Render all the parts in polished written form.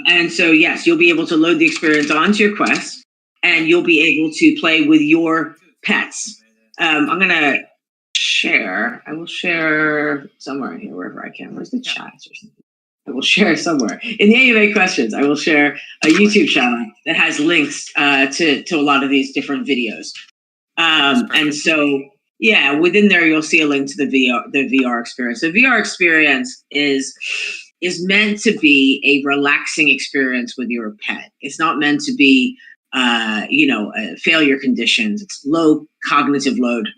And so, yes, you'll be able to load the experience onto your Quest, and you'll be able to play with your pets. I'm gonna share. I will share somewhere in here, wherever I can. Where's the chat or something? I will share somewhere in the AMA questions. I will share a YouTube channel that has links to a lot of these different videos. And so, yeah, within there you'll see a link to the VR experience. The VR experience is meant to be a relaxing experience with your pet. It's not meant to be, failure conditions. It's low cognitive load.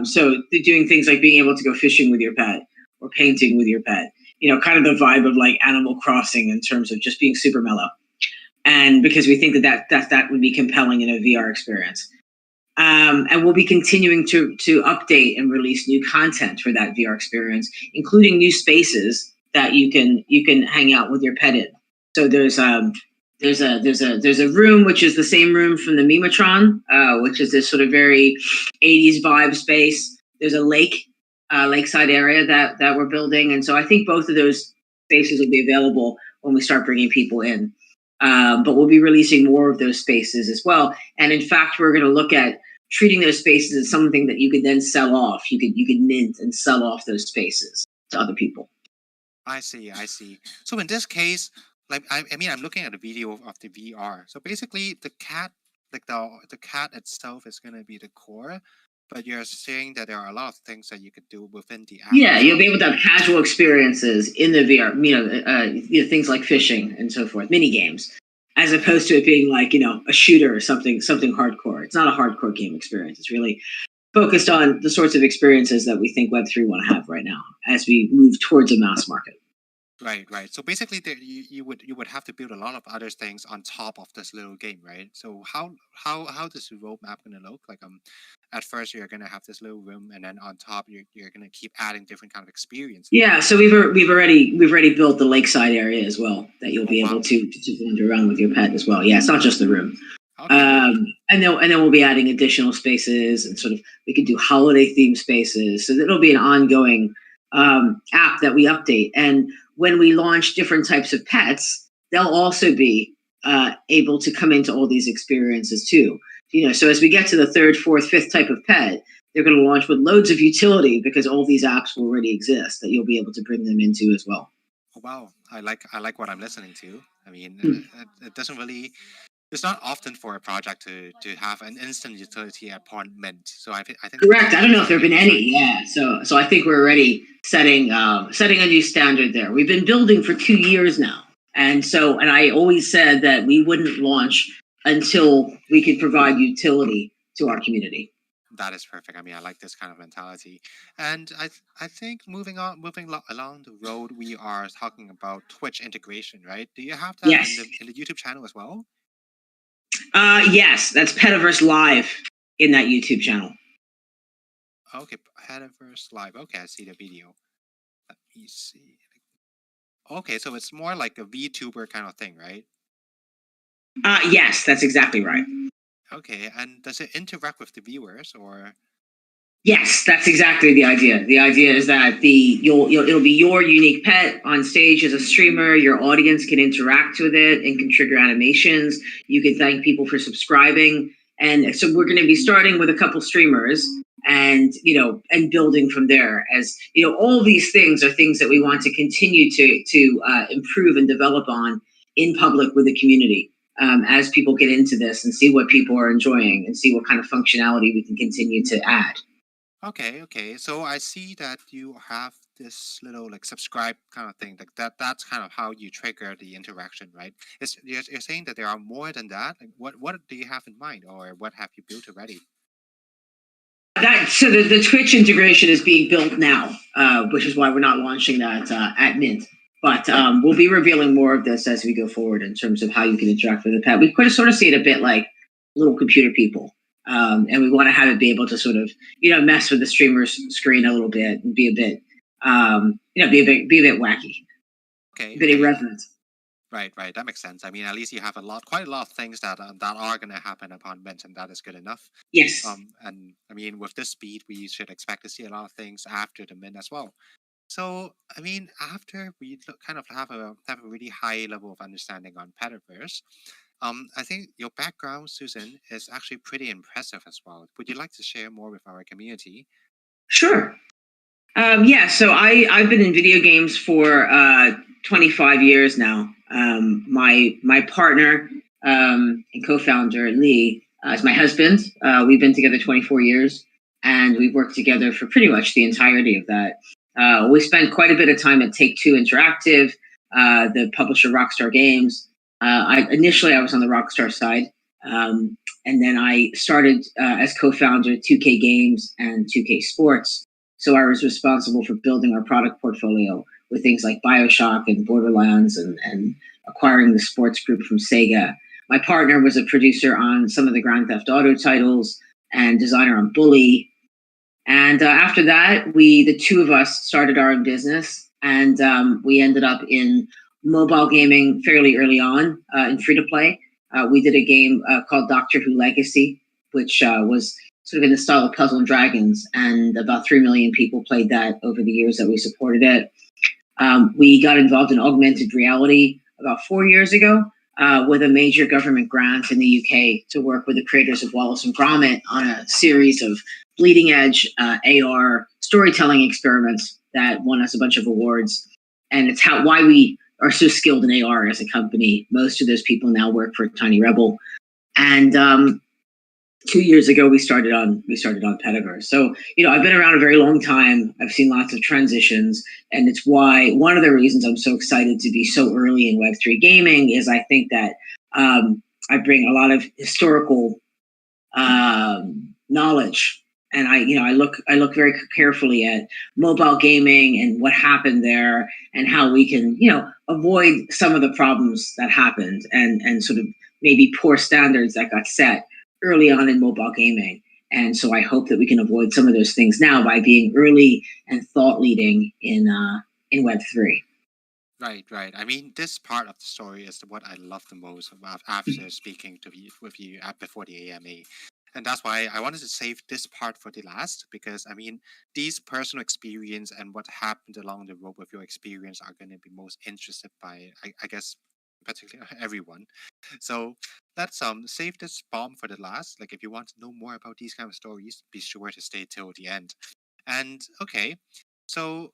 So they're doing things like being able to go fishing with your pet or painting with your pet. Kind of the vibe of like Animal Crossing in terms of just being super mellow. And because we think that would be compelling in a VR experience. And we'll be continuing to update and release new content for that VR experience, including new spaces that you can hang out with your pet in. So there's a room which is the same room from the Mimatron, which is this sort of very 80s vibe space. There's a lakeside area that we're building, and so I think both of those spaces will be available when we start bringing people in. But we'll be releasing more of those spaces as well. And in fact, we're going to look at treating those spaces as something that you could then sell off. You could mint and sell off those spaces to other people. I see. So in this case, like I'm looking at a video of the VR. So basically, the cat, like the cat itself, is going to be the core. But you're saying that there are a lot of things that you could do within the app. Yeah, you'll be able to have casual experiences in the VR. Things like fishing and so forth, mini games, as opposed to it being like a shooter or something hardcore. It's not a hardcore game experience. It's really focused on the sorts of experiences that we think Web3 want to have right now as we move towards a mass market. Right. So basically, you would have to build a lot of other things on top of this little game, right? So how does the roadmap going to look like? At first you're going to have this little room, and then on top you're going to keep adding different kind of experiences. Yeah. So we've already built the lakeside area as well that you'll be able to wander around with your pet as well. Yeah, it's not just the room. Okay. And then we'll be adding additional spaces, and sort of we could do holiday themed spaces. So it'll be an ongoing app that we update. And when we launch different types of pets, they'll also be able to come into all these experiences too. So as we get to the third, fourth, fifth type of pet, they're going to launch with loads of utility because all these apps will already exist that you'll be able to bring them into as well. Oh, wow, I like what I'm listening to. I mean, it doesn't really. It's not often for a project to have an instant utility upon mint. So I think correct. I don't know if there have been any. Yeah. So I think we're already setting a new standard there. We've been building for 2 years now, and I always said that we wouldn't launch until we could provide utility to our community. That is perfect. I mean, I like this kind of mentality, and I think moving along the road, we are talking about Twitch integration, right? Do you have that in the YouTube channel as well? Yes, that's Petaverse Live in that YouTube channel. Okay, Petaverse Live. Okay, I see the video. Let me see. Okay, so it's more like a VTuber kind of thing, right? Yes, that's exactly right. Okay, and does it interact with the viewers or? Yes, that's exactly the idea. The idea is that it'll be your unique pet on stage as a streamer. Your audience can interact with it and can trigger animations. You can thank people for subscribing, and so we're going to be starting with a couple streamers, and building from there. As all these things are things that we want to continue to improve and develop on in public with the community. As people get into this and see what people are enjoying and see what kind of functionality we can continue to add. Okay. So I see that you have this little like subscribe kind of thing. Like that's kind of how you trigger the interaction, right? You're saying that there are more than that. Like what do you have in mind, or what have you built already? So the Twitch integration is being built now, which is why we're not launching that at Mint. But we'll be revealing more of this as we go forward in terms of how you can interact with the pet. We could sort of see it a bit like little computer people. And we want to have it be able to sort of, mess with the streamer's screen a little bit and be a bit, be a bit wacky. Okay. A bit irreverent. Right. That makes sense. I mean, at least you have quite a lot of things that are going to happen upon Mint, and that is good enough. Yes. And I mean, with this speed, we should expect to see a lot of things after the Mint as well. So, I mean, after we kind of have a really high level of understanding on Petaverse, I think your background, Susan, is actually pretty impressive as well. Would you like to share more with our community? Sure. Yeah, so I've been in video games for 25 years now. My partner and co-founder Lee is my husband. We've been together 24 years, and we've worked together for pretty much the entirety of that. We spent quite a bit of time at Take-Two Interactive, the publisher Rockstar Games. Initially I was on the Rockstar side, and then I started as co-founder 2K Games and 2K Sports. So I was responsible for building our product portfolio with things like BioShock and Borderlands and acquiring the sports group from Sega. My partner was a producer on some of the Grand Theft Auto titles and designer on Bully. And after that, the two of us, started our own business, and we ended up in mobile gaming fairly early on in free to play. We did a game called Doctor Who Legacy, which was sort of in the style of Puzzle and Dragons, and about 3 million people played that over the years that we supported it. We got involved in augmented reality about 4 years ago with a major government grant in the UK to work with the creators of Wallace and Gromit on a series of bleeding edge AR storytelling experiments that won us a bunch of awards. And it's why we are so skilled in AR as a company. Most of those people now work for Tiny Rebel. And 2 years ago, we started on Petaverse. So, I've been around a very long time. I've seen lots of transitions, and it's why one of the reasons I'm so excited to be so early in Web3 gaming is I think that I bring a lot of historical knowledge, and I look very carefully at mobile gaming and what happened there, and how we can avoid some of the problems that happened, and sort of maybe poor standards that got set early on in mobile gaming. And so I hope that we can avoid some of those things now by being early and thought leading in Web3. Right, right. I mean, this part of the story is what I love the most after speaking with you before the AMA. And that's why I wanted to save this part for the last, because I mean, these personal experience and what happened along the road with your experience are going to be most interested by, I guess, particularly everyone. So let's save this bomb for the last. Like, if you want to know more about these kind of stories, be sure to stay till the end. And okay, so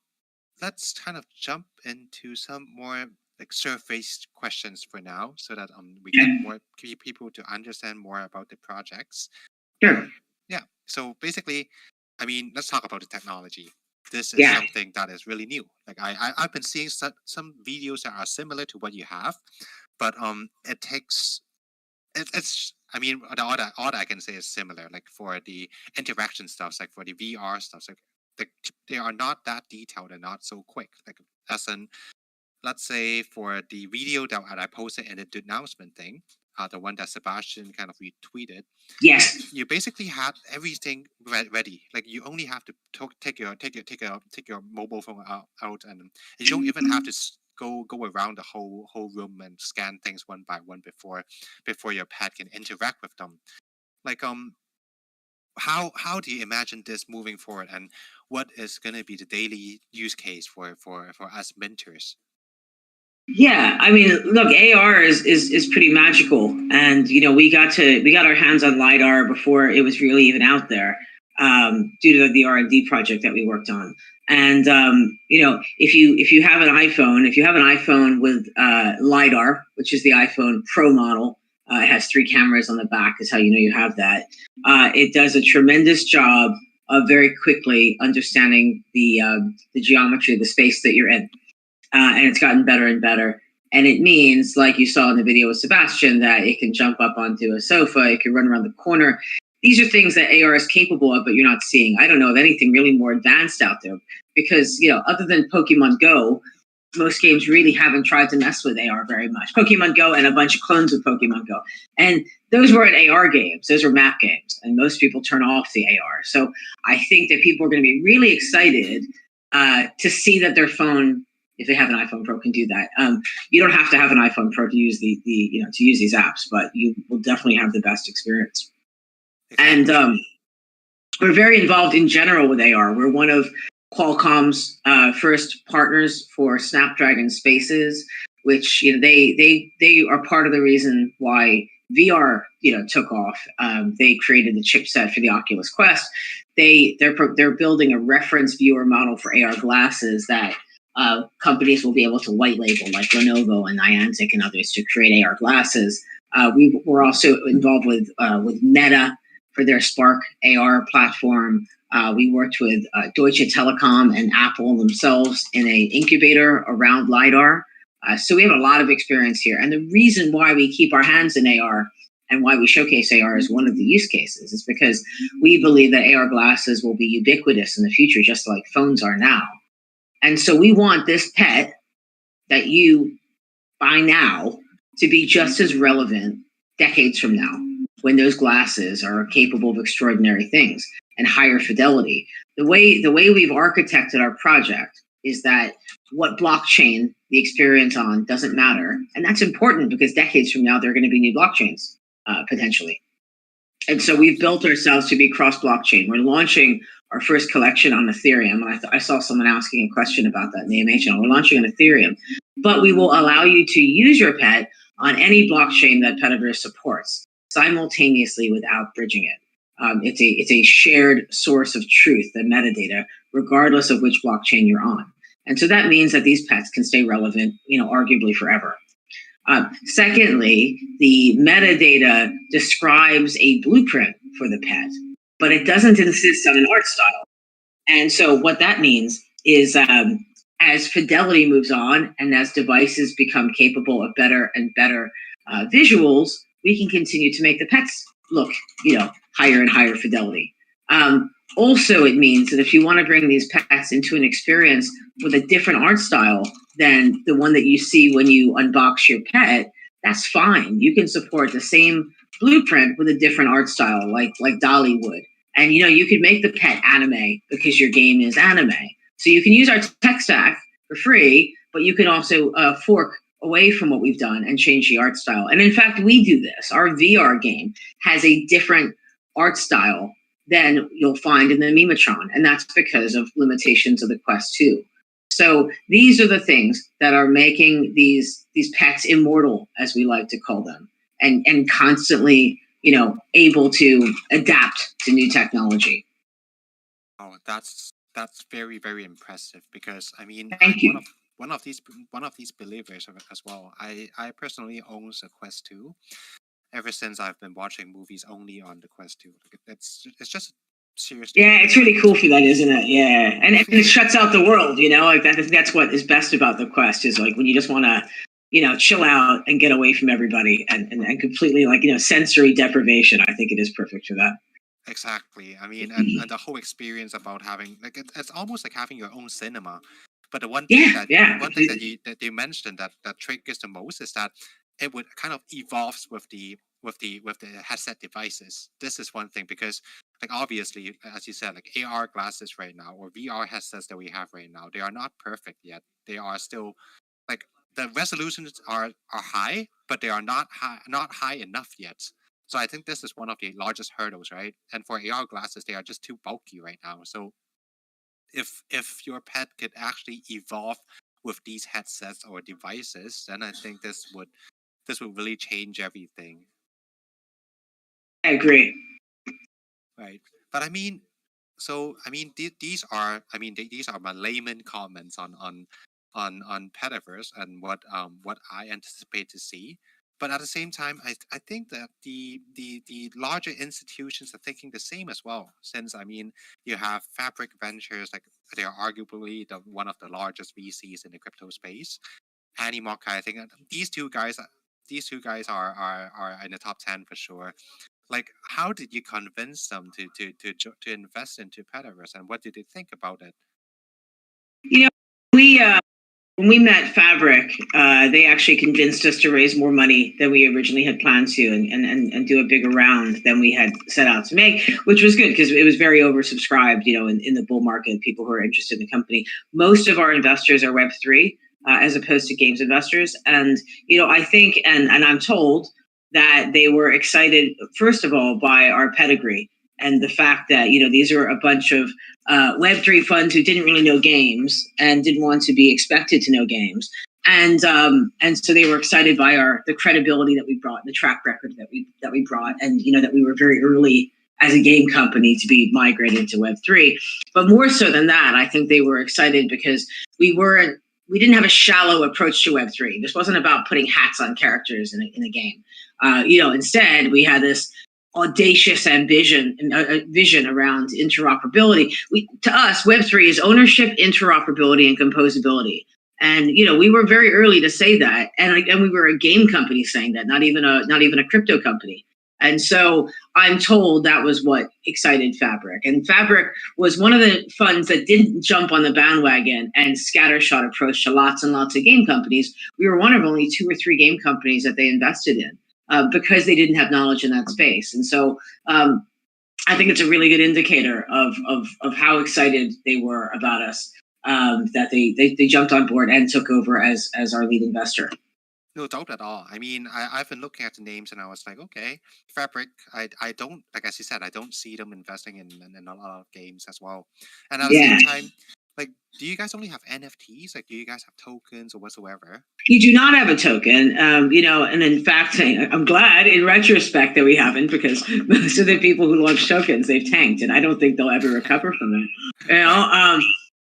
let's kind of jump into some more like surface questions for now, so that we get more people to understand more about the projects. Sure. Yeah. So basically, I mean, let's talk about the technology. This is something that is really new. Like I've been seeing some videos that are similar to what you have, but it takes it's I mean, all that I can say is similar. Like for the interaction stuff, like for the VR stuff, like they are not that detailed and not so quick. Like as in, let's say for the video that I posted in the announcement thing, the one that Sebastian kind of retweeted. Yes. You basically had everything ready. Like you only have to take your mobile phone out, and you don't even have to go around the whole room and scan things one by one before your pet can interact with them. Like how do you imagine this moving forward, and what is going to be the daily use case for us mentors? Yeah, I mean, look, AR is pretty magical, and we got our hands on LiDAR before it was really even out there, due to the R&D project that we worked on. And if you have an iPhone with LiDAR, which is the iPhone Pro model, it has 3 cameras on the back, is how you have that. It does a tremendous job of very quickly understanding the geometry of the space that you're in. And it's gotten better and better. And it means, like you saw in the video with Sebastian, that it can jump up onto a sofa, it can run around the corner. These are things that AR is capable of, but you're not seeing. I don't know of anything really more advanced out there, because, other than Pokemon Go, most games really haven't tried to mess with AR very much. Pokemon Go and a bunch of clones of Pokemon Go. And those weren't AR games. Those were map games. And most people turn off the AR. So I think that people are going to be really excited to see that their phone, if they have an iPhone Pro, can do that. You don't have to have an iPhone Pro to use to use these apps, but you will definitely have the best experience. Exactly. And we're very involved in general with AR. We're one of Qualcomm's first partners for Snapdragon Spaces, which they are part of the reason why VR took off. They created the chipset for the Oculus Quest. They're building a reference viewer model for AR glasses that companies will be able to white label, like Lenovo and Niantic and others, to create AR glasses. We're also involved with Meta for their Spark AR platform. We worked with Deutsche Telekom and Apple themselves in an incubator around LiDAR. So we have a lot of experience here. And the reason why we keep our hands in AR and why we showcase AR as one of the use cases is because we believe that AR glasses will be ubiquitous in the future, just like phones are now. And so we want this pet that you buy now to be just as relevant decades from now, when those glasses are capable of extraordinary things and higher fidelity. The way we've architected our project is that what blockchain the experience on doesn't matter. And that's important because decades from now, there are going to be new blockchains, potentially. And so we've built ourselves to be cross-blockchain. We're launching our first collection on Ethereum. I saw someone asking a question about that in the AMA channel. We're launching on Ethereum. But we will allow you to use your pet on any blockchain that Petaverse supports simultaneously without bridging it. It's a shared source of truth, the metadata, regardless of which blockchain you're on. And so that means that these pets can stay relevant, arguably forever. Secondly, the metadata describes a blueprint for the pet, but it doesn't insist on an art style. And so what that means is as fidelity moves on and as devices become capable of better and better visuals, we can continue to make the pets look, higher and higher fidelity. Also, it means that if you want to bring these pets into an experience with a different art style than the one that you see when you unbox your pet, that's fine. You can support the same blueprint with a different art style, like DALL-E would. And you could make the pet anime because your game is anime. So you can use our tech stack for free, but you can also fork away from what we've done and change the art style. And in fact, we do this. Our VR game has a different art style than you'll find in the Mimatron. And that's because of limitations of the Quest 2. So these are the things that are making these pets immortal, as we like to call them, and constantly, able to adapt to new technology. Oh, that's very, very impressive, because Thank you. One of these believers as well. I personally own a Quest 2. Ever since I've been watching movies only on the Quest 2. It's just seriously. Yeah, it's really cool for that, isn't it? Yeah, and it shuts out the world. Like that's what is best about the Quest, is like when you just want to, chill out and get away from everybody and completely sensory deprivation. I think it is perfect for that. Exactly. And the whole experience about having it's almost like having your own cinema. But the one thing that you mentioned that triggers the most is that it would kind of evolves with the headset devices. This is one thing, because obviously, as you said, AR glasses right now, or VR headsets that we have right now, they are not perfect yet. They are still the resolutions are high, but they are not high enough yet. So I think this is one of the largest hurdles, right? And for AR glasses, they are just too bulky right now. So if your pet could actually evolve with these headsets or devices, then I think this would really change everything. I agree. Right. But these are my layman comments on Petaverse and what I anticipate to see. But at the same time, I think that the larger institutions are thinking the same as well. Since you have Fabric Ventures, they are arguably one of the largest VCs in the crypto space. Animoca, I think these two guys are in the top 10 for sure. How did you convince them to invest into Petaverse, and what did they think about it? We when we met Fabric, they actually convinced us to raise more money than we originally had planned to, and do a bigger round than we had set out to make, which was good because it was very oversubscribed. In the bull market, people who are interested in the company. Most of our investors are Web3 as opposed to games investors, and I think and I'm told that they were excited, first of all, by our pedigree. and the fact that these are a bunch of Web3 funds who didn't really know games and didn't want to be expected to know games, and so they were excited by the credibility that we brought, the track record that we brought, and that we were very early as a game company to be migrated to Web3. But more so than that, I think they were excited because we didn't have a shallow approach to Web3. This wasn't about putting hats on characters in a game. Instead, we had this audacious vision around interoperability. To us, Web3 is ownership, interoperability, and composability. And we were very early to say that, and we were a game company saying that, not even a crypto company. And so I'm told that was what excited Fabric. And Fabric was one of the funds that didn't jump on the bandwagon and scattershot approach to lots and lots of game companies. We were one of only 2 or 3 game companies that they invested in because they didn't have knowledge in that space. And so I think it's a really good indicator of how excited they were about us, that they jumped on board and took over as our lead investor. No doubt at all. I mean, I've been looking at the names and I was like, okay, Fabric, I don't, like as you said, I don't see them investing in a lot of games as well. And at the same time, like, do you guys only have NFTs? Like, do you guys have tokens or whatsoever? You do not have a token, and in fact, I'm glad in retrospect that we haven't, because most of the people who launch tokens, they've tanked, and I don't think they'll ever recover from it.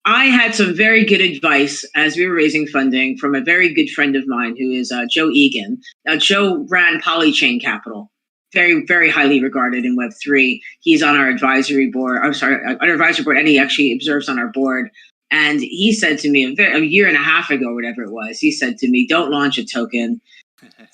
I had some very good advice as we were raising funding from a very good friend of mine who is Joe Egan. Now, Joe ran Polychain Capital, very, very highly regarded in Web3. He's on our advisory board. I'm sorry, on our advisory board, and he actually observes on our board. And he said to me a year and a half ago, whatever it was, he said to me, don't launch a token.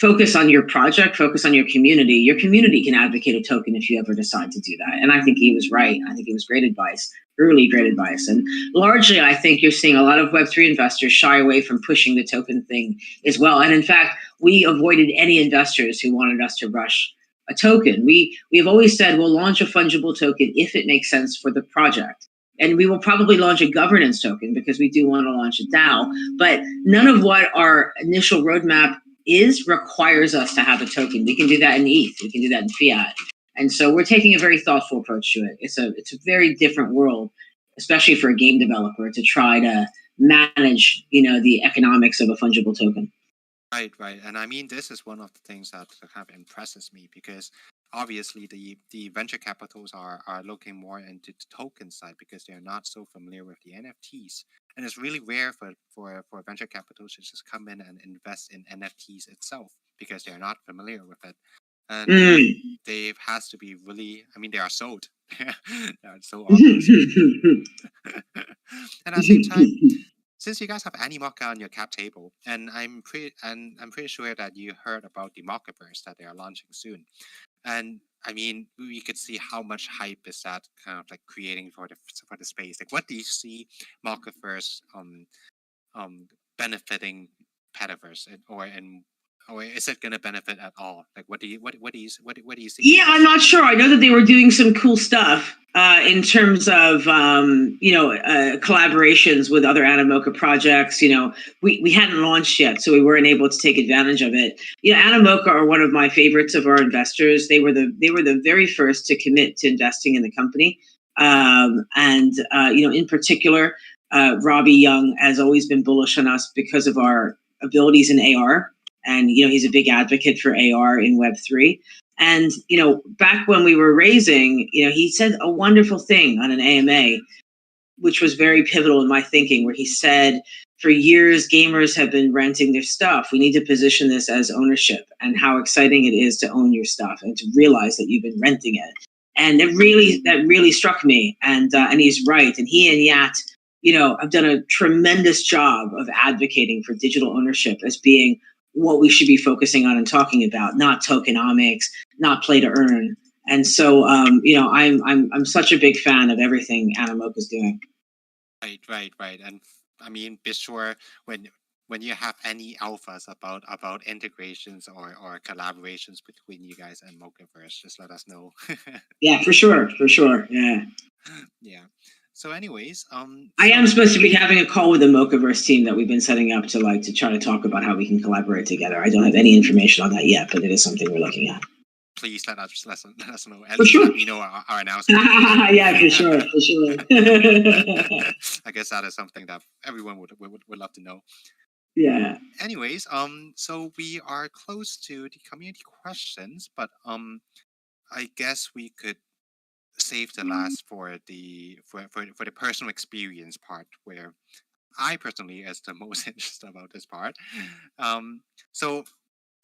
Focus on your project, focus on your community. Your community can advocate a token if you ever decide to do that. And I think he was right. I think it was great advice, early great advice. And largely, I think you're seeing a lot of Web3 investors shy away from pushing the token thing as well. And in fact, we avoided any investors who wanted us to rush a token. We've always said we'll launch a fungible token if it makes sense for the project. And we will probably launch a governance token because we do want to launch a DAO. But none of what our initial roadmap requires us to have a token. We can do that in ETH. We can do that in fiat. And so we're taking a very thoughtful approach to it. It's a very different world, especially for a game developer, to try to manage, the economics of a fungible token. Right. And I mean, this is one of the things that kind of impresses me, because obviously the venture capitals are looking more into the token side because they're not so familiar with the NFTs. And it's really rare for venture capitals to just come in and invest in NFTs itself because they're not familiar with it. And they has to be really, I mean, they are sold. They are so obvious. And at the same time, since you guys have Animoca on your cap table, and I'm pretty sure that you heard about the Mockaverse that they are launching soon. And I mean, we could see how much hype is that kind of like creating for the space. Like, what do you see Mockaverse benefiting Petaverse, or is it going to benefit at all? Like, what do you see? Yeah, I'm not sure. I know that they were doing some cool stuff in terms of collaborations with other Animoca projects. We hadn't launched yet, so we weren't able to take advantage of it. Animoca are one of my favorites of our investors. They were the very first to commit to investing in the company, in particular, Robbie Young has always been bullish on us because of our abilities in AR. And, he's a big advocate for AR in Web3. And, back when we were raising, he said a wonderful thing on an AMA, which was very pivotal in my thinking, where he said, for years, gamers have been renting their stuff. We need to position this as ownership, and how exciting it is to own your stuff and to realize that you've been renting it. And that really struck me. And he's right. And he and Yat, have done a tremendous job of advocating for digital ownership as being what we should be focusing on and talking about, not tokenomics, not play to earn. And so, I'm such a big fan of everything Animoca is doing. Right. And I mean, be sure when you have any alphas about integrations or collaborations between you guys and Mockaverse, just let us know. Yeah, for sure. Yeah. Yeah. So anyways, I am supposed to be having a call with the Mockaverse team that we've been setting up to try to talk about how we can collaborate together. I don't have any information on that yet, but it is something we're looking at. please let us know. At For least sure. let me know our announcement. Yeah, for sure. I guess that is something that everyone would love to know. Yeah. Anyways, so we are close to the community questions, but I guess we could save the last for the personal experience part, where I personally is the most interested about this part. So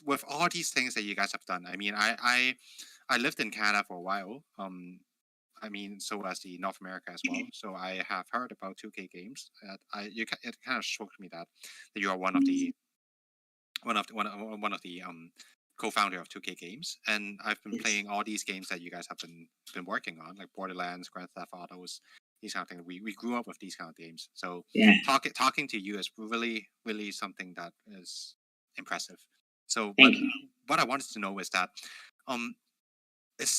with all these things that you guys have done, I mean, I lived in Canada for a while. I mean, so as the North America as well. So I have heard about 2K games. It kind of shocked me that you are one of the co-founder of 2K Games, and I've been playing all these games that you guys have been working on, like Borderlands, Grand Theft Autos, these kind of things. We grew up with these kind of games, so talking to you is really something that is impressive. So what I wanted to know is that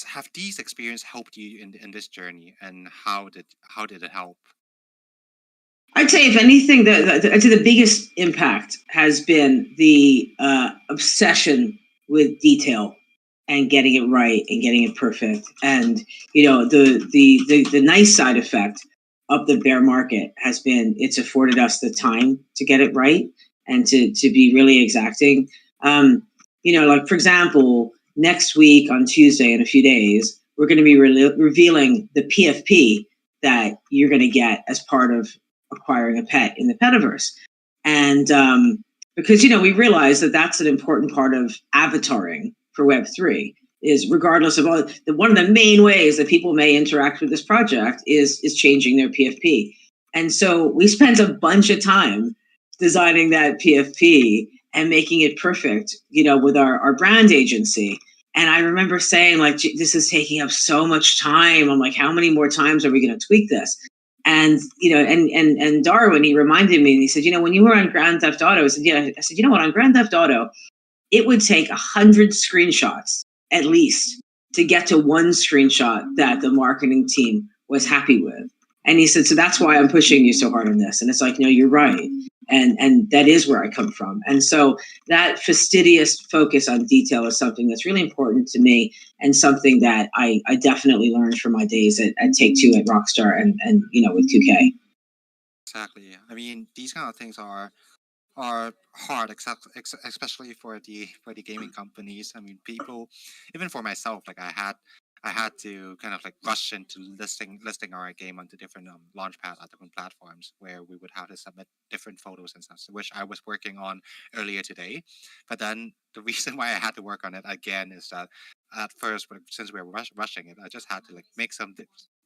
have these experiences helped you in this journey, and how did it help? I'd say, if anything, I'd say the biggest impact has been the obsession with detail and getting it right and getting it perfect. And the nice side effect of the bear market has been it's afforded us the time to get it right and to be really exacting. Like, for example, next week on Tuesday, in a few days, we're going to be revealing the PFP that you're going to get as part of acquiring a pet in the Petaverse. And because, we realize that that's an important part of avataring for Web3, is regardless of one of the main ways that people may interact with this project is changing their PFP. And so we spent a bunch of time designing that PFP and making it perfect, with our brand agency. And I remember saying, like, this is taking up so much time. I'm like, how many more times are we going to tweak this? And, and Darwin, he reminded me, and he said, when you were on Grand Theft Auto, I said, you know what, on Grand Theft Auto, it would take 100 screenshots at least to get to one screenshot that the marketing team was happy with. And he said, so that's why I'm pushing you so hard on this. And it's like, no, you're right. And that is where I come from. And so that fastidious focus on detail is something that's really important to me, and something that I definitely learned from my days at Take-Two, at Rockstar, and with 2K. Exactly. I mean, these kind of things are hard, especially for the gaming companies. I mean, people, even for myself, like I had to kind of like rush into listing our game onto different launchpad at different platforms, where we would have to submit different photos and stuff, which I was working on earlier today. But then the reason why I had to work on it again is that at first, since we were rushing it, I just had to like make some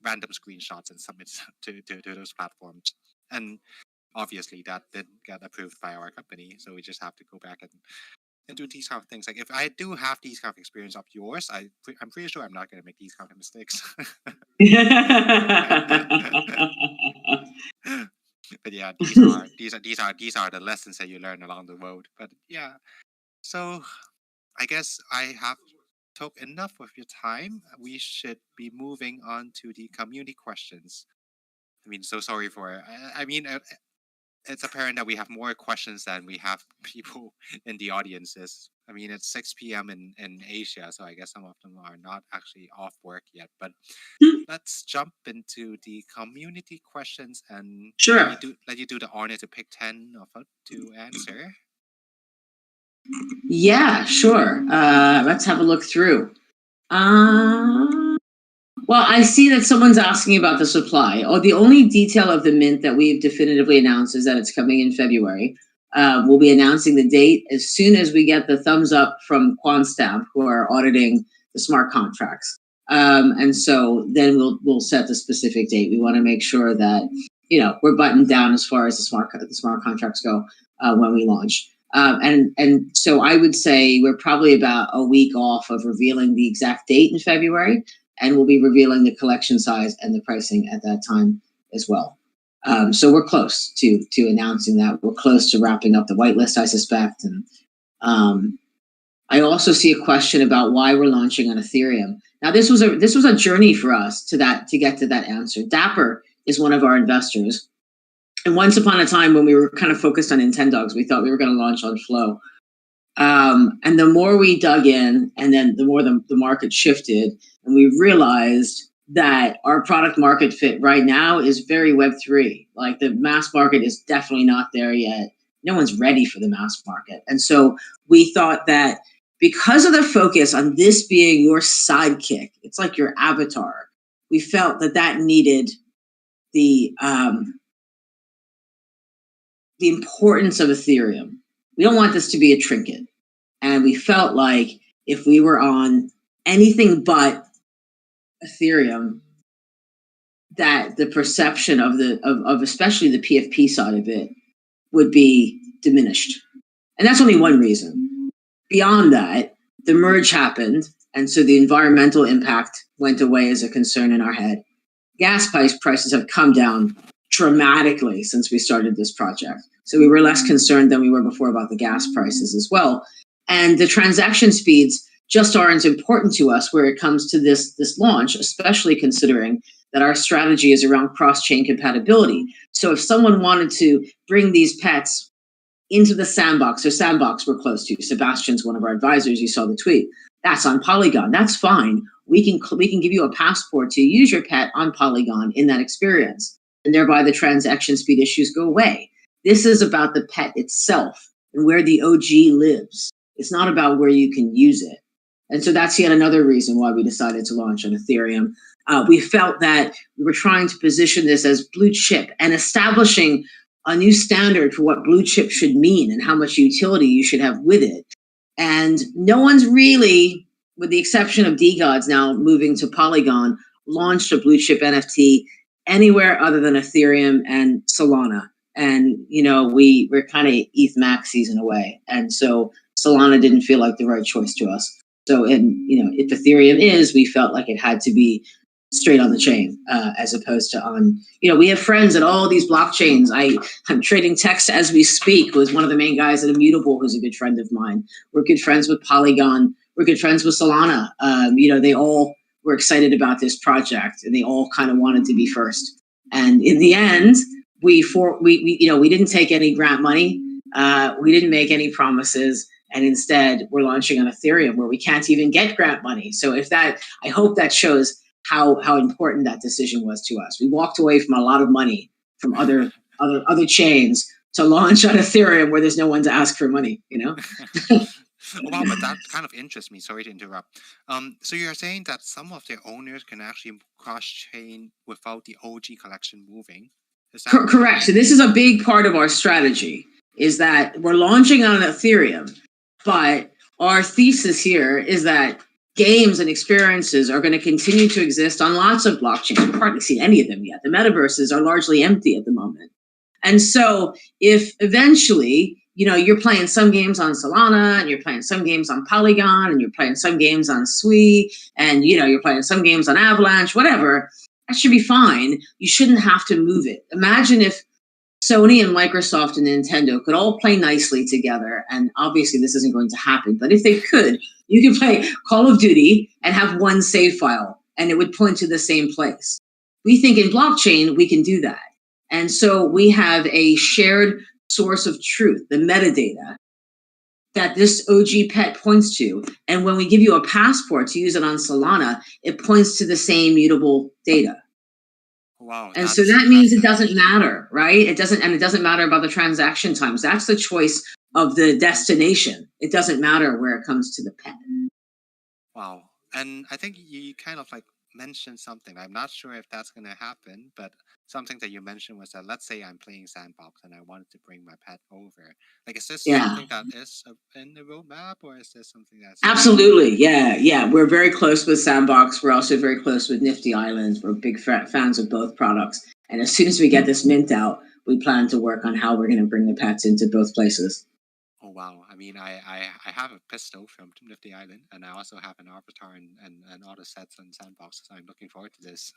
random screenshots and submit to those platforms. And obviously that didn't get approved by our company, so we just have to go back and do these kind of things. Like, if I do have these kind of experience of yours, I'm pretty sure I'm not going to make these kind of mistakes. But yeah, these are the lessons that you learn along the road. But yeah, so I guess I have took enough of your time. We should be moving on to the community questions. I mean, so sorry for. I mean, it's apparent that we have more questions than we have people in the audiences. I mean, it's 6 p.m. in Asia, so I guess some of them are not actually off work yet. But let's jump into the community questions, and sure. let you do the honor to pick 10 of it to answer. Yeah, sure. Let's have a look through. Well, I see that someone's asking about the supply. The only detail of the mint that we've definitively announced is that it's coming in February. We'll be announcing the date as soon as we get the thumbs up from QuantStamp, who are auditing the smart contracts. And so then we'll set the specific date. We want to make sure that we're buttoned down as far as the smart contracts go when we launch. And so I would say we're probably about a week off of revealing the exact date in February, and we'll be revealing the collection size and the pricing at that time as well. So we're close to announcing that. We're close to wrapping up the whitelist, I suspect. And I also see a question about why we're launching on Ethereum. Now, this was a journey for us to get to that answer. Dapper is one of our investors. And once upon a time, when we were kind of focused on Nintendogs, we thought we were going to launch on Flow. And the more we dug in, and then the more the market shifted, and we realized that our product market fit right now is very Web3. Like the mass market is definitely not there yet. No one's ready for the mass market. And so we thought that because of the focus on this being your sidekick, it's like your avatar, we felt that needed the importance of Ethereum. We don't want this to be a trinket. And we felt like if we were on anything but Ethereum, that the perception of especially the PFP side of it would be diminished. And that's only one reason. Beyond that, the merge happened, and so the environmental impact went away as a concern in our head. Gas prices have come down dramatically since we started this project. So we were less concerned than we were before about the gas prices as well. And the transaction speeds just aren't important to us where it comes to this launch, especially considering that our strategy is around cross-chain compatibility. So if someone wanted to bring these pets into the sandbox, or sandbox we're close to, Sebastian's one of our advisors, you saw the tweet, that's on Polygon, that's fine. We can give you a passport to use your pet on Polygon in that experience, and thereby the transaction speed issues go away. This is about the pet itself and where the OG lives. It's not about where you can use it. And so that's yet another reason why we decided to launch on Ethereum. We felt that we were trying to position this as blue chip and establishing a new standard for what blue chip should mean and how much utility you should have with it. And no one's really, with the exception of DGods now moving to Polygon, launched a blue chip NFT anywhere other than Ethereum and Solana. And, we're kind of ETH maxis in a way. And so Solana didn't feel like the right choice to us. So, if Ethereum is, we felt like it had to be straight on the chain, as opposed to on, we have friends at all these blockchains. I'm trading text as we speak with one of the main guys at Immutable, who's a good friend of mine. We're good friends with Polygon. We're good friends with Solana. They all were excited about this project, and they all kind of wanted to be first. And in the end, we didn't take any grant money. We didn't make any promises. And instead, we're launching on Ethereum where we can't even get grant money. So I hope that shows how important that decision was to us. We walked away from a lot of money from other chains to launch on Ethereum where there's no one to ask for money, Wow, but that kind of interests me. Sorry to interrupt. So you're saying that some of their owners can actually cross-chain without the OG collection moving? Is that correct? So this is a big part of our strategy, is that we're launching on Ethereum, but our thesis here is that games and experiences are going to continue to exist on lots of blockchains. We've hardly seen any of them yet. The metaverses are largely empty at the moment. And so if eventually, you're playing some games on Solana, and you're playing some games on Polygon, and you're playing some games on Sui, and you're playing some games on Avalanche, whatever, that should be fine. You shouldn't have to move it. Imagine if Sony and Microsoft and Nintendo could all play nicely together, and obviously this isn't going to happen, but if they could, you could play Call of Duty and have one save file, and it would point to the same place. We think in blockchain, we can do that. And so we have a shared source of truth, the metadata, that this OG pet points to. And when we give you a passport to use it on Solana, it points to the same mutable data. Wow. And so that means it doesn't matter, right? It doesn't matter about the transaction times. That's the choice of the destination. It doesn't matter where it comes to the pet. Wow. And I think you kind of mentioned something. I'm not sure if that's going to happen, but something that you mentioned was that, let's say I'm playing Sandbox and I wanted to bring my pet over. Is this something that is in the roadmap, or is this something that's... Absolutely. Yeah. We're very close with Sandbox. We're also very close with Nifty Island. We're big fans of both products. And as soon as we get this mint out, we plan to work on how we're going to bring the pets into both places. Oh, wow. I mean, I have a pistol from Nifty Island, and I also have an avatar and other sets on Sandbox, so I'm looking forward to this.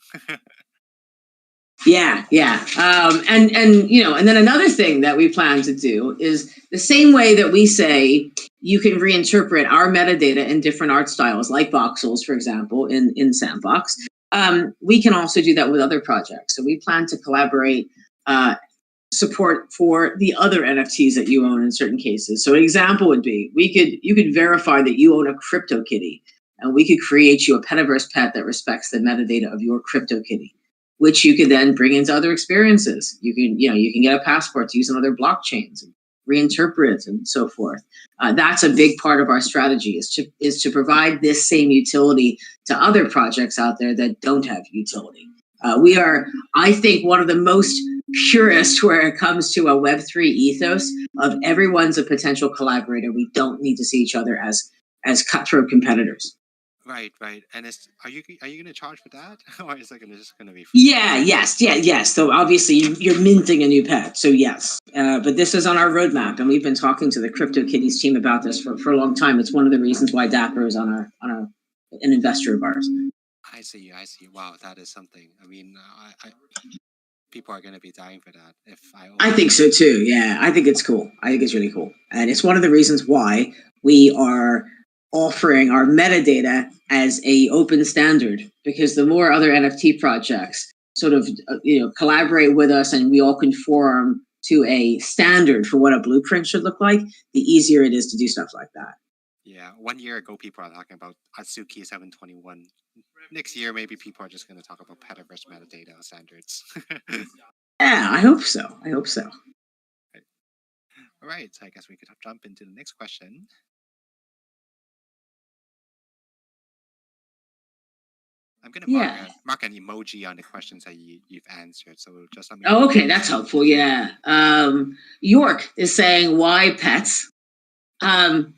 Yeah. And then another thing that we plan to do is the same way that we say you can reinterpret our metadata in different art styles, like voxels, for example, in Sandbox. We can also do that with other projects. So we plan to collaborate support for the other NFTs that you own in certain cases. So an example would be you could verify that you own a CryptoKitty, and we could create you a Petaverse pet that respects the metadata of your CryptoKitty, which you could then bring into other experiences. You can get a passport to use on other blockchains and reinterpret it and so forth. That's a big part of our strategy is to provide this same utility to other projects out there that don't have utility. We are, I think, one of the most purest where it comes to a Web3 ethos of everyone's a potential collaborator. We don't need to see each other as cutthroat competitors. Right. And are you going to charge for that, or is it just going to be free? Yes. So obviously you're minting a new pet, so yes. But this is on our roadmap, and we've been talking to the CryptoKitties team about this for a long time. It's one of the reasons why Dapper is on an investor of ours. I see. Wow, that is something. I mean, people are going to be dying for that. I think so too. Yeah, I think it's cool. I think it's really cool, and it's one of the reasons why we are offering our metadata as a open standard, because the more other NFT projects sort of collaborate with us and we all conform to a standard for what a blueprint should look like, the easier it is to do stuff like that. Yeah, 1 year ago, people are talking about Atsuki 721. Next year, maybe people are just going to talk about Petaverse metadata standards. Yeah, I hope so. Right. All right, so I guess we could jump into the next question. I'm going to mark an emoji on the questions that you've answered. So just let me. Oh, okay, that's helpful. Yeah. York is saying, why pets? Look,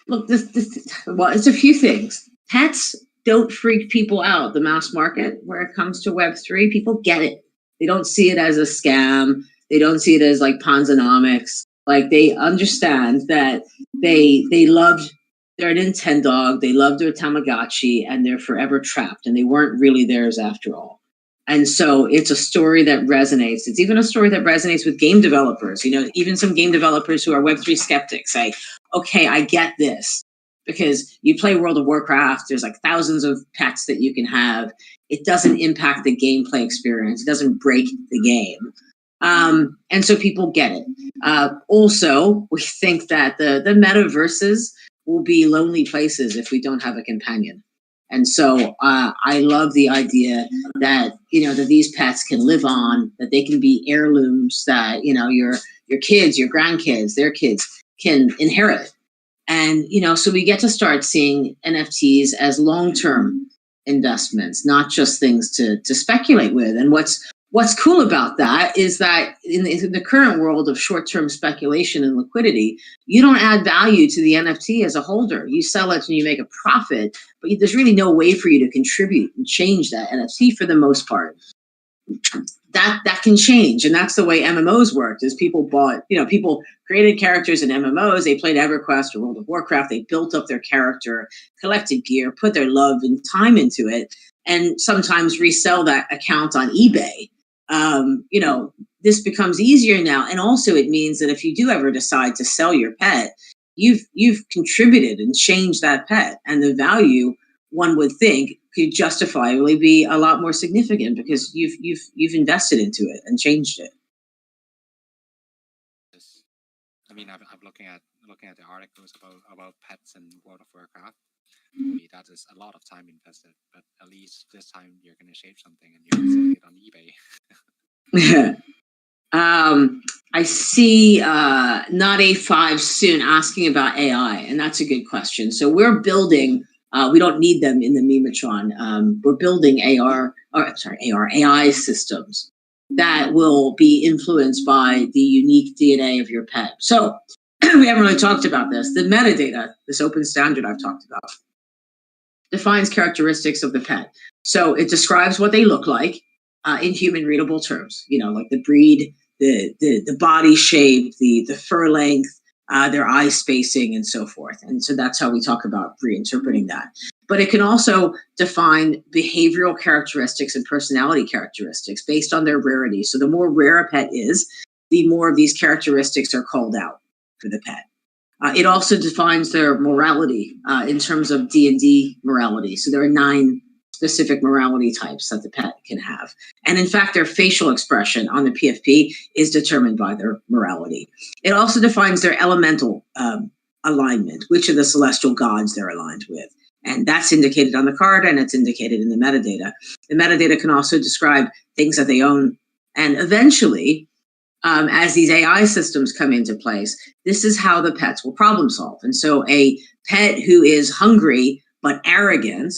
well, it's a few things. Pets don't freak people out. The mass market, where it comes to Web3, people get it. They don't see it as a scam. They don't see it as like Ponzonomics. Like, they understand that they loved their Nintendo, they loved their Tamagotchi, and they're forever trapped, and they weren't really theirs after all. And so it's a story that resonates. It's even a story that resonates with game developers. Even some game developers who are Web3 skeptics say, okay, I get this. Because you play World of Warcraft, there's like thousands of pets that you can have. It doesn't impact the gameplay experience. It doesn't break the game. And so people get it. Also, we think that the metaverses will be lonely places if we don't have a companion. And so I love the idea that, that these pets can live on, that they can be heirlooms that, your kids, your grandkids, their kids can inherit. And, so we get to start seeing NFTs as long-term investments, not just things to speculate with. And what's cool about that is that in the current world of short-term speculation and liquidity, you don't add value to the NFT as a holder. You sell it and you make a profit, but there's really no way for you to contribute and change that NFT for the most part. That can change, and that's the way MMOs worked. Is people created characters in MMOs. They played EverQuest or World of Warcraft. They built up their character, collected gear, put their love and time into it, and sometimes resell that account on eBay. This becomes easier now, and also it means that if you do ever decide to sell your pet, you've contributed and changed that pet, and the value, one would think, could justifiably be a lot more significant because you've invested into it and changed it. I mean, I'm looking at the articles about pets in World of Warcraft. That is a lot of time invested, but at least this time you're going to shave something and you're going to sell it on eBay. I see Not A5 soon asking about AI, and that's a good question. So we're building. We don't need them in the Memetron. We're building AI systems that will be influenced by the unique DNA of your pet. So we haven't really talked about this. The metadata, this open standard I've talked about, defines characteristics of the pet. So it describes what they look like in human readable terms, like the breed, the body shape, the fur length, their eye spacing, and so forth. And so that's how we talk about reinterpreting that. But it can also define behavioral characteristics and personality characteristics based on their rarity. So the more rare a pet is, the more of these characteristics are called out for the pet. It also defines their morality in terms of D&D morality. So there are 9 specific morality types that the pet can have. And in fact, their facial expression on the PFP is determined by their morality. It also defines their elemental alignment, which of the celestial gods they're aligned with. And that's indicated on the card, and it's indicated in the metadata. The metadata can also describe things that they own. And eventually, as these AI systems come into place, this is how the pets will problem solve. And so a pet who is hungry but arrogant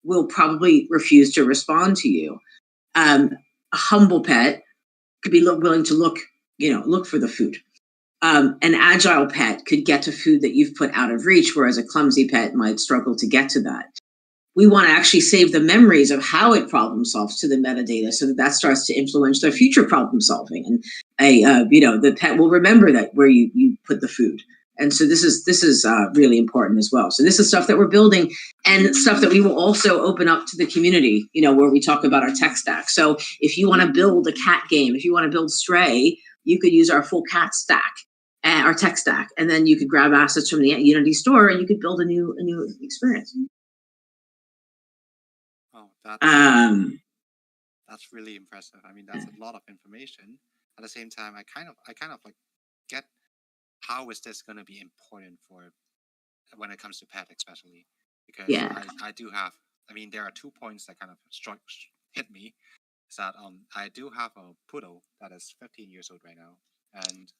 will probably refuse to respond to you. A humble pet could be willing to look for the food. An agile pet could get to food that you've put out of reach, whereas a clumsy pet might struggle to get to that. We want to actually save the memories of how it problem solves to the metadata, so that starts to influence their future problem solving. And the pet will remember that where you put the food. And so this is really important as well. So this is stuff that we're building, and stuff that we will also open up to the community, where we talk about our tech stack. So if you want to build a cat game, if you want to build Stray, you could use our full cat stack, our tech stack, and then you could grab assets from the Unity store, and you could build a new experience. Oh, that's really impressive. I mean, that's a lot of information. At the same time, I kind of like get, how is this going to be important for when it comes to pet, especially because I do have. I mean, there are 2 points that kind of hit me. Is that I do have a poodle that is 15 years old right now, and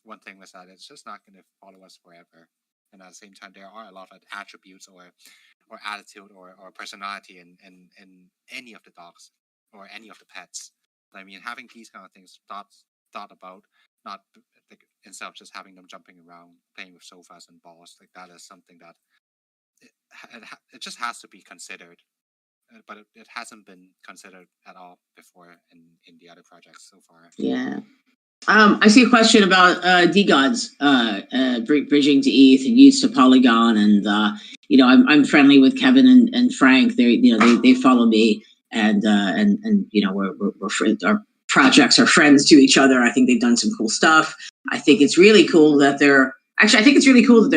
one thing was that it's just not going to follow us forever. And at the same time, there are a lot of attributes or attitude or personality in any of the dogs or any of the pets. I mean, having these kind of things thought about, not like, instead of just having them jumping around, playing with sofas and balls, like that is something that it just has to be considered. But it hasn't been considered at all before in the other projects so far. Yeah. I see a question about DGods bridging to ETH and ETH to Polygon, and I'm friendly with Kevin and Frank. They follow me, and we're friends. Our projects are friends to each other. I think they've done some cool stuff. I think it's really cool that they're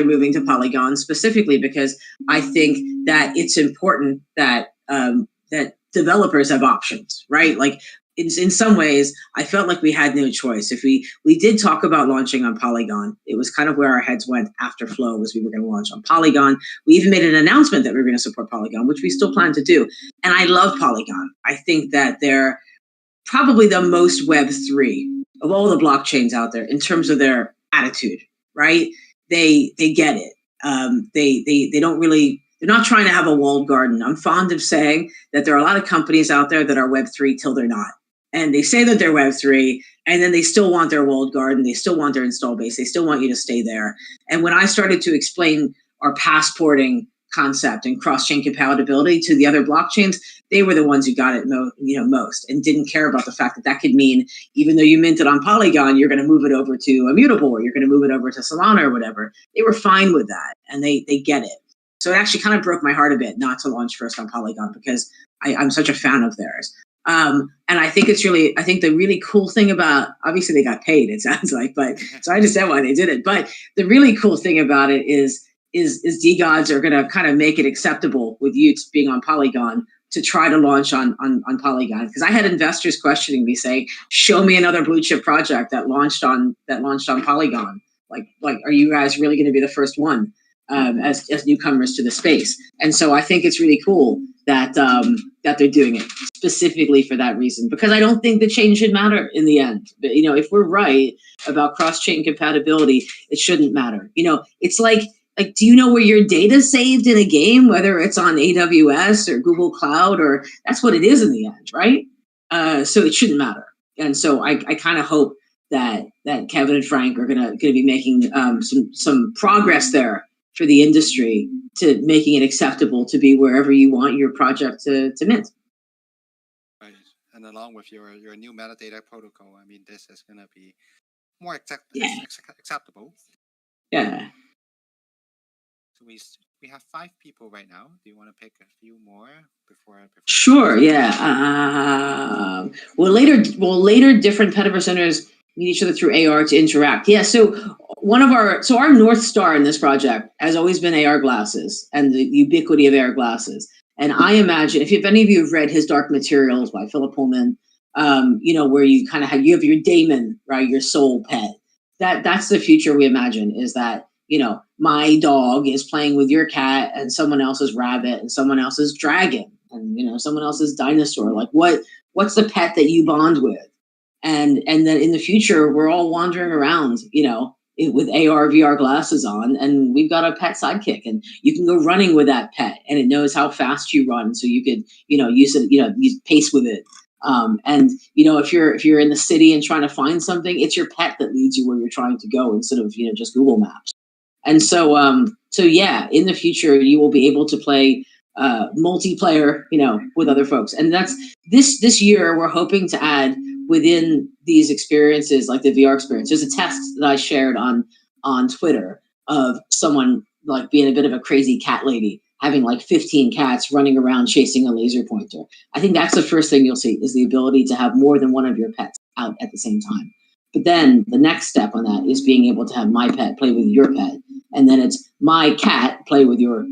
moving to Polygon, specifically because I think that it's important that that developers have options, right? Like in some ways, I felt like we had no choice. If we did talk about launching on Polygon, it was kind of where our heads went after Flow, was we were going to launch on Polygon. We even made an announcement that we were going to support Polygon, which we still plan to do. And I love Polygon. I think that they're probably the most Web3 of all the blockchains out there in terms of their attitude, right? They get it. They don't really. They're not trying to have a walled garden. I'm fond of saying that there are a lot of companies out there that are Web3 till they're not. And they say that they're Web3, and then they still want their walled garden. They still want their install base. They still want you to stay there. And when I started to explain our passporting concept and cross-chain compatibility to the other blockchains, they were the ones who got it most, and didn't care about the fact that could mean, even though you minted on Polygon, you're going to move it over to Immutable, or you're going to move it over to Solana or whatever. They were fine with that, and they get it. So it actually kind of broke my heart a bit not to launch first on Polygon, because I'm such a fan of theirs. And I think the really cool thing about, obviously they got paid, it sounds like, but so I understand why they did it. But the really cool thing about it is DGods are going to kind of make it acceptable with you being on Polygon to try to launch on Polygon. Because I had investors questioning me, saying, show me another blue chip project that launched on Polygon. Like, are you guys really going to be the first one? As newcomers to the space. And so I think it's really cool that they're doing it specifically for that reason, because I don't think the chain should matter in the end. But if we're right about cross-chain compatibility, it shouldn't matter. It's like do you know where your data's saved in a game, whether it's on AWS or Google Cloud, or that's what it is in the end, right? So it shouldn't matter. And so I kind of hope that Kevin and Frank are gonna be making some progress there for the industry, to making it acceptable to be wherever you want your project to mint. Right, and along with your new metadata protocol, I mean, this is going to be more acceptable. Yeah. So we have 5 people right now. Do you want to pick a few more before? Sure. Yeah. Will later different Petaverse owners meet each other through AR to interact? Yeah. So our North Star in this project has always been AR glasses and the ubiquity of AR glasses. And I imagine if any of you have read his Dark Materials by Philip Pullman, where you kind of have your daemon, right, your soul pet. That's the future we imagine, is that my dog is playing with your cat and someone else's rabbit and someone else's dragon and someone else's dinosaur. Like what's the pet that you bond with? And then in the future we're all wandering around, with AR VR glasses on, and we've got a pet sidekick, and you can go running with that pet, and it knows how fast you run, so you could use it, use pace with it. And if you're in the city and trying to find something, it's your pet that leads you where you're trying to go instead of just Google Maps. And so yeah, in the future you will be able to play multiplayer, with other folks. And that's this year we're hoping to add within these experiences, like the VR experience. There's a test that I shared on Twitter of someone like being a bit of a crazy cat lady, having like 15 cats running around chasing a laser pointer. I think that's the first thing you'll see, is the ability to have more than one of your pets out at the same time. But then the next step on that is being able to have my pet play with your pet. And then it's my cat play with your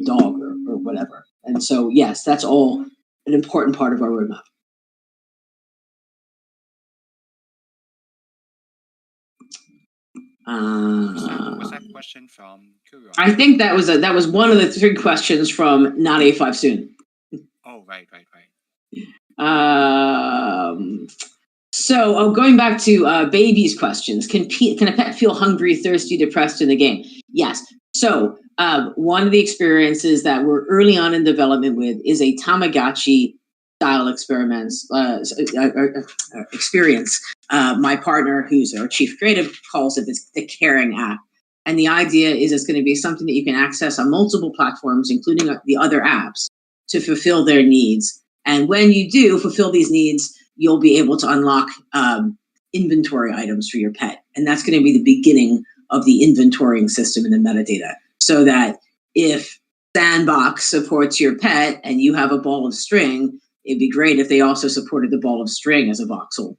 dog or whatever. And so, yes, that's all an important part of our roadmap. Was that question from Kuro? I think that was one of the 3 questions from Not A5 Soon. Oh, right. So, going back to baby's questions, can a pet feel hungry, thirsty, depressed in the game? Yes. So, one of the experiences that we're early on in development with is a Tamagotchi style experience. My partner, who's our chief creative, calls it the Caring app. And the idea is it's going to be something that you can access on multiple platforms, including the other apps, to fulfill their needs. And when you do fulfill these needs, you'll be able to unlock inventory items for your pet. And that's going to be the beginning of the inventorying system in the metadata. So that if Sandbox supports your pet and you have a ball of string, it'd be great if they also supported the ball of string as a voxel,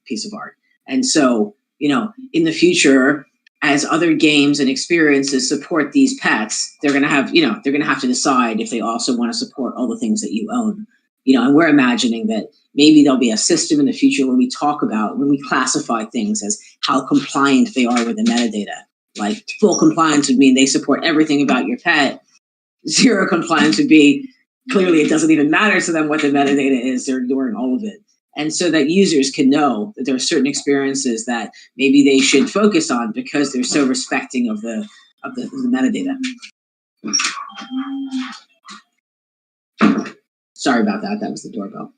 piece of art. And so, in the future, as other games and experiences support these pets, they're going to have to decide if they also want to support all the things that you own. And we're imagining that maybe there'll be a system in the future where when we classify things as how compliant they are with the metadata. Like full compliance would mean they support everything about your pet. Zero compliance would be clearly it doesn't even matter to them what the metadata is. They're ignoring all of it. And so that users can know that there are certain experiences that maybe they should focus on because they're so respecting of the metadata. Sorry about that. That was the doorbell.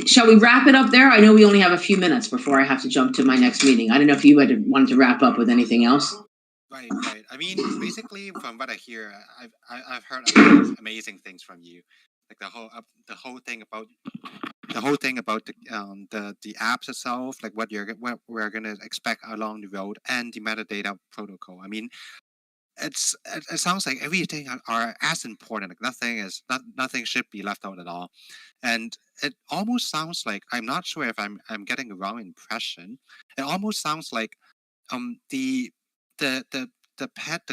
Shall we wrap it up there? I know we only have a few minutes before I have to jump to my next meeting. I don't know if you wanted to wrap up with anything else. Right. I mean, basically, from what I hear, I've heard amazing things from you, like the whole thing about the apps itself, like what we're gonna expect along the road, and the metadata protocol. I mean, it sounds like everything are as important. Like nothing should be left out at all, and it almost sounds like, I'm not sure if I'm getting the wrong impression. It almost sounds like the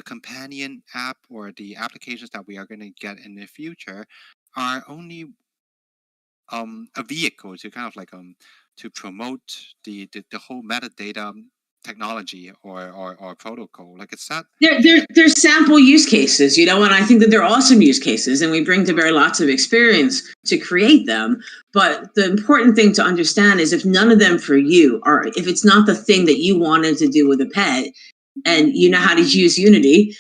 companion app or the applications that we are going to get in the future are only a vehicle to kind of like to promote the whole metadata technology or protocol. Like it's not. They're sample use cases, and I think that they're awesome use cases, and we bring to bear lots of experience to create them. But the important thing to understand is if none of them for you are, if it's not the thing that you wanted to do with a pet, and you know how to use Unity,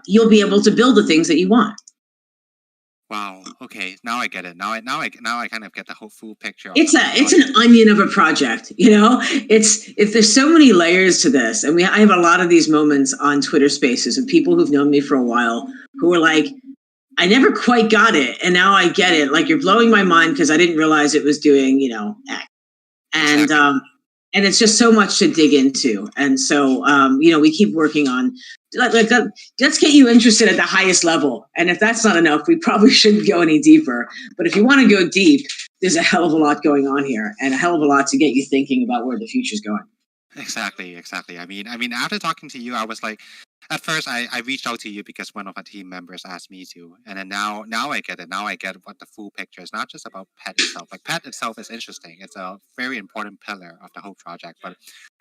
you'll be able to build the things that you want. Wow. Okay. Now I get it. Now I kind of get the whole full picture. It's an onion of a project. There's so many layers to this, and I have a lot of these moments on Twitter Spaces of people who've known me for a while who are like, I never quite got it, and now I get it. Like, you're blowing my mind because I didn't realize it was doing X, and exactly. And it's just so much to dig into. And so, we keep working on, let's get you interested at the highest level. And if that's not enough, we probably shouldn't go any deeper. But if you want to go deep, there's a hell of a lot going on here and a hell of a lot to get you thinking about where the future's going. Exactly, exactly. I mean, after talking to you, I was like, at first, I reached out to you because one of our team members asked me to, and then now I get it. Now I get what the full picture is. Not just about pet itself. Like pet itself is interesting. It's a very important pillar of the whole project, but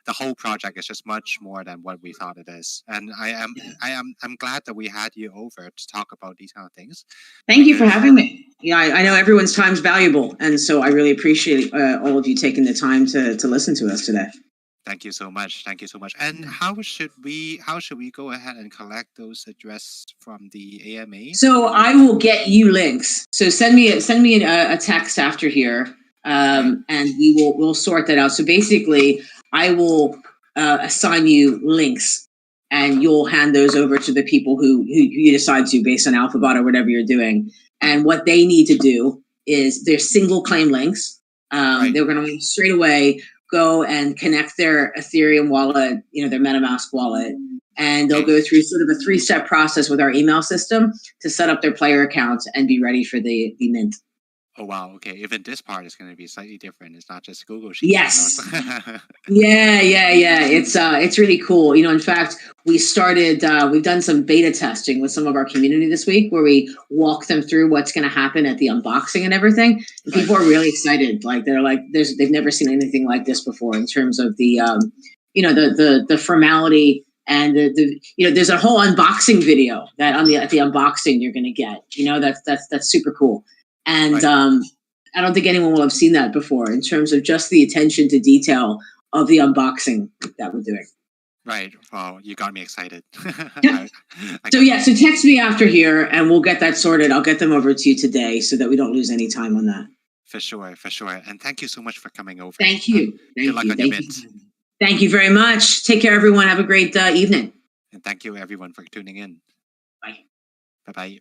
the whole project is just much more than what we thought it is. And I'm glad that we had you over to talk about these kind of things Thank you for because having me. Yeah, I know everyone's time's valuable, and so I really appreciate all of you taking the time to listen to us today. thank you so much. Thank you so much. And how should we go ahead and collect those address from the AMA? So I will get you links. So send me a text after here, Right. and we'll sort that out. So basically, I will assign you links, and you'll hand those over to the people who you decide to based on Alphabot or whatever you're doing. And what they need to do is they're single claim links. Right. They're going to straight away go and connect their Ethereum wallet, their MetaMask wallet, and they'll Okay. go through sort of a 3-step process with our email system to set up their player accounts and be ready for the mint. Oh wow. Okay. Even this part is going to be slightly different. It's not just Google Sheets. Yes. Yeah. It's really cool. In fact, we've done some beta testing with some of our community this week where we walk them through what's going to happen at the unboxing and everything. And people are really excited. Like they're like, they've never seen anything like this before in terms of the, the formality and there's a whole unboxing video that at the unboxing you're going to get, that's super cool. And, I don't think anyone will have seen that before in terms of just the attention to detail of the unboxing that we're doing. Right. Wow, you got me excited. Yeah. So text me after here and we'll get that sorted. I'll get them over to you today so that we don't lose any time on that. For sure. And thank you so much for coming over. Thank you. Good luck on your mint. Thank you very much. Take care, everyone. Have a great evening. And thank you, everyone, for tuning in. Bye. Bye-bye.